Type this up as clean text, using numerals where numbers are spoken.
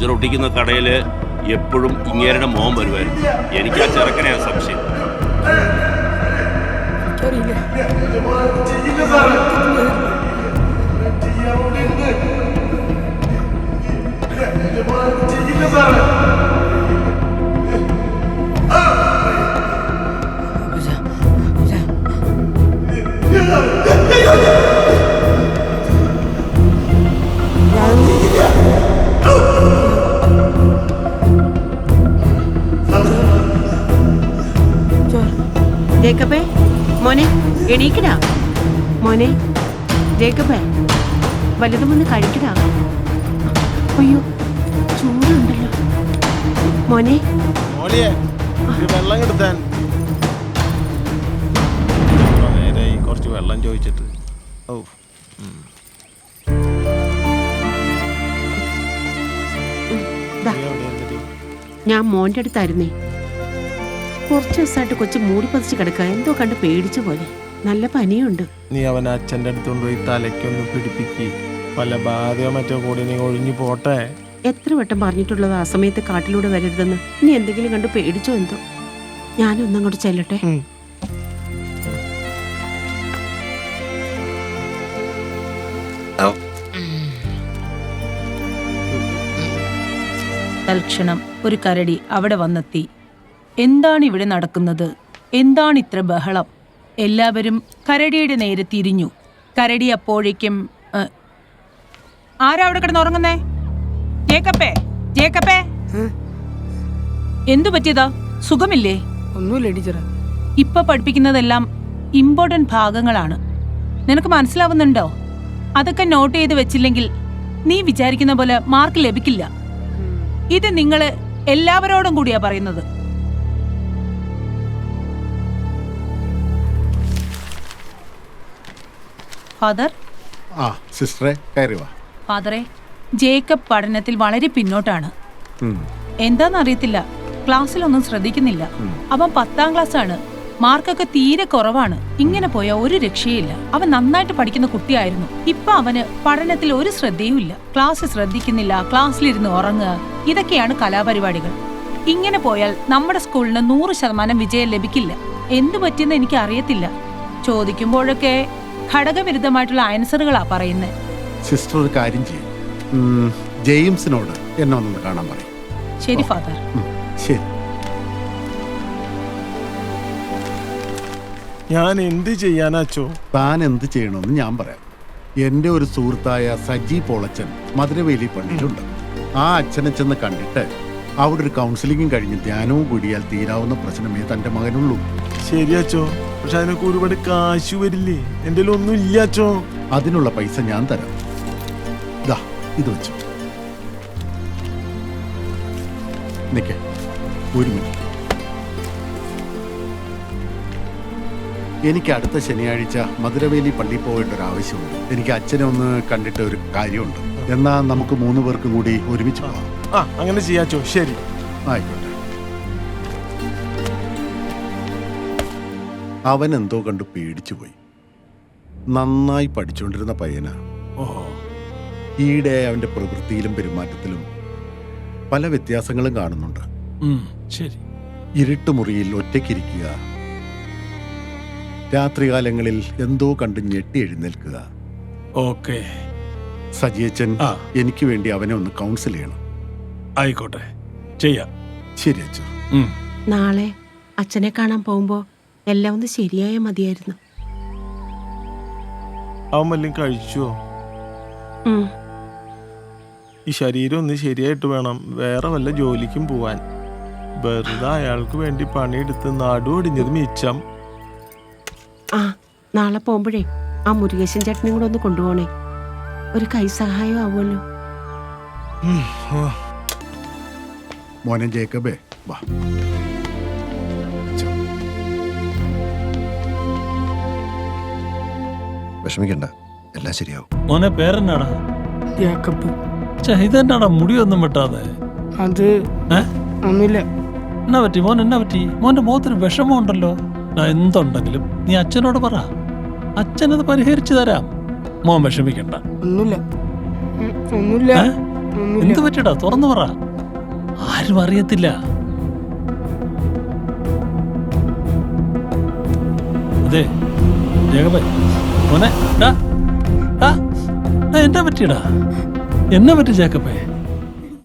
ഒട്ടിക്കുന്ന കടയിൽ എപ്പോഴും ഇങ്ങേരുടെ മോൻ വരുമായിരുന്നു. എനിക്ക് ആ ചെറുക്കനെയാണ് സംശയം. ജേക്കബേ, മോനെ എണീക്കടാ. മോനെ ജേക്കബേ, വലുതും ഒന്ന് കഴിക്കടാ. അയ്യോ ചൂടുണ്ടല്ലോ മോനെ. വെള്ളം എടുത്താൻ കുറച്ച് വെള്ളം ചോദിച്ചിട്ട്. ഓ ഞാൻ മോന്റെ അടുത്തായിരുന്നേ. കുറച്ച് ദിവസമായിട്ട് കൊച്ചു മൂടി പതിച്ച് കിടക്കുക. എന്തോ കണ്ട് പേടിച്ച പോലെ. നല്ല പനിയുണ്ട്. നീ അവൻ അച്ഛൻ്റെ അടുത്തോണ്ട് പോയി തലയ്ക്കൊന്ന് പിടിപ്പിക്ക്. വല്ല ബാധയോ മറ്റോ കൂടി നീ ഒഴിഞ്ഞു പോട്ടെ. എത്ര വട്ടം പറഞ്ഞിട്ടുള്ളത് ആ സമയത്ത് കാട്ടിലൂടെ വരരുതെന്ന്. ഇനി എന്തെങ്കിലും കണ്ട് പേടിച്ചോ എന്തോ. ഞാനൊന്നങ്ങോട്ട് ചെല്ലട്ടെ. തൽക്ഷണം ഒരു കരടി അവിടെ വന്നെത്തി. എന്താണ് ഇവിടെ നടക്കുന്നത്? എന്താണ് ഇത്ര ബഹളം? എല്ലാവരും കരടിയുടെ നേരെ തിരിഞ്ഞു. കരടി അപ്പോഴേക്കും ആരാ അവിടെ കിടന്നുറങ്ങുന്നേ? ജേക്കപ്പേ, ജേക്കപ്പേ, എന്തു പറ്റിയതാ? സുഖമില്ലേ? ഒന്നുമില്ല ടീച്ചറെ. ഇപ്പൊ പഠിപ്പിക്കുന്നതെല്ലാം ഇമ്പോർട്ടന്റ് ഭാഗങ്ങളാണ്. നിനക്ക് മനസ്സിലാവുന്നുണ്ടോ? അതൊക്കെ നോട്ട് ചെയ്ത് വെച്ചില്ലെങ്കിൽ നീ വിചാരിക്കുന്ന പോലെ മാർക്ക് ലഭിക്കില്ല. ഇത് നിങ്ങള് എല്ലാവരോടും കൂടിയാ പറയുന്നത്. ഫാദർ, സിസ്റ്ററെ കയറി വാ. ഫാദറെ, ജേക്കബ് പഠനത്തിൽ വളരെ പിന്നോട്ടാണ്. എന്താന്നറിയത്തില്ല, ക്ലാസ്സിലൊന്നും ശ്രദ്ധിക്കുന്നില്ല. അവൻ 10ാം ക്ലാസ് ആണ്. മാർക്കൊക്കെ തീരെ കുറവാണ്. ഇങ്ങനെ പോയാൽ ഒരു രക്ഷയില്ല. അവൻ നന്നായിട്ട് പഠിക്കുന്ന കുട്ടിയായിരുന്നു. ഇപ്പൊ അവന് പഠനത്തിൽ ഒരു ശ്രദ്ധയും ഇല്ല. ക്ലാസ് ശ്രദ്ധിക്കുന്നില്ല, ക്ലാസ്സിലിരുന്ന് ഉറങ്ങുക. ഇതൊക്കെയാണ് കലാപരിപാടികൾ. ഇങ്ങനെ പോയാൽ നമ്മുടെ സ്കൂളിന് 100% വിജയം ലഭിക്കില്ല. എന്തു പറ്റിയെന്ന് എനിക്ക് അറിയത്തില്ല. ചോദിക്കുമ്പോഴൊക്കെ ഘടകവിരുദ്ധമായിട്ടുള്ള ആൻസറുകളാ പറയുന്നത്. സിസ്റ്റർ ഒരു കാര്യം ചെയ്യും, ജെയിംസിനോട് എന്നെ ഒന്ന് കാണാൻ പറയും. ശരി ഫാദർ. ശരി. ഞാൻ എന്ത് ചെയ്യാനാച്ചോ? താൻ എന്ത് ചെയ്യണമെന്ന് ഞാൻ പറയാം. എൻ്റെ ഒരു സുഹൃത്തായ സജി പോളച്ചൻ മധുരവേലി പള്ളിയിലുണ്ട്. ആ അച്ഛനെ ചെന്ന് കണ്ടിട്ട് അവിടെ ഒരു കൗൺസിലിംഗും കഴിഞ്ഞ് ധ്യാനവും കൂടിയാൽ തീരാവുന്ന പ്രശ്നമേ തൻ്റെ മകനുള്ളൂ. ശരിയാച്ചോ, പക്ഷെ അതിനൊക്കെ ഒരുപാട് കാശ് വരില്ലേ? എൻ്റെ ഒന്നും ഇല്ലാച്ചോ. അതിനുള്ള പൈസ ഞാൻ തരാം. ദാ ഇത് വെച്ചു. നിക്ക് ഒരു മിനിറ്റ്. എനിക്ക് അടുത്ത ശനിയാഴ്ച മധുരവേലി പള്ളി പോകേണ്ട ഒരു ആവശ്യമുണ്ട്. എനിക്ക് അച്ഛനെ ഒന്ന് കണ്ടിട്ട് ഒരു കാര്യമുണ്ട്. എന്നാ നമുക്ക് 3 പേർക്കും കൂടി ഒരുമിച്ച് പോകാം. അങ്ങനെ ചെയ്യാച്ചോ. ശരി, ആയിക്കോട്ടെ. അവൻ എന്തോ കണ്ട് പേടിച്ചു പോയി. നന്നായി പഠിച്ചുകൊണ്ടിരുന്ന പയ്യനാ. ഈയിടെ അവന്റെ പ്രവൃത്തിയിലും പെരുമാറ്റത്തിലും പല വ്യത്യാസങ്ങളും കാണുന്നുണ്ട്. ശരി. ഇരുട്ടുമുറിയിൽ ഒറ്റയ്ക്കിരിക്കുക, രാത്രികാലങ്ങളിൽ എന്തോ കണ്ട് ഞെട്ടി എഴുന്നേൽക്കുക. ഓക്കെ സജിയച്ചൻ, എനിക്ക് വേണ്ടി അവനെ ഒന്ന് കൗൺസിൽ ചെയ്യണം. ആയിക്കോട്ടെ, ചെയ്യാം. ശരി അച്ഛ. നാളെ അച്ഛനെ കാണാൻ പോകുമ്പോ എല്ലാം ഒന്ന് ശരിയായ മതിയായിരുന്നു. അവൻ വല്ലതും കഴിച്ചോ? ഈ ശരീരം ഒന്ന് ശരിയായിട്ട് വേണം വേറെ വല്ല ജോലിക്കും പോവാൻ. വെറുതെ അയാൾക്ക് വേണ്ടി പണിയെടുത്ത് നടുവൊടിഞ്ഞത് മിച്ചം. നാളെ പോകുമ്പോഴേ ആ മുരുകേശൻ ചേട്ടനും കൂടെ ഒന്ന് കൊണ്ടുപോകണേ. ഒരു കൈ സഹായം ആവുമല്ലോ. മോനെ ജേക്കബേ, വാ. വിഷമിക്കണ്ട, എല്ലാം ശരിയാവും. മോനെ പേരെന്നാടാ? ജേക്കബ്. ഇതെന്നാടാ മുടിയൊന്നും വെട്ടാതെ? അത് ഒന്നുമില്ല. എന്നാ പറ്റി മോൻ? എന്നാ പറ്റി? മോന്റെ മുഖത്തൊരു വിഷമമുണ്ടല്ലോ. എന്തുണ്ടെങ്കിലും നീ അച്ഛനോട് പറ, അച്ഛനത് പരിഹരിച്ചു തരാം. മോൻ വിഷമിക്കണ്ട. ഒന്നുമില്ല. എന്ത് പറ്റിയടാ? തുറന്നു പറ. ആരും അറിയത്തില്ല. അതെ ജേക്കബേ, മോനെ, എന്നാ പറ്റിയടാ? എന്നെ പറ്റി ജേക്കബേ?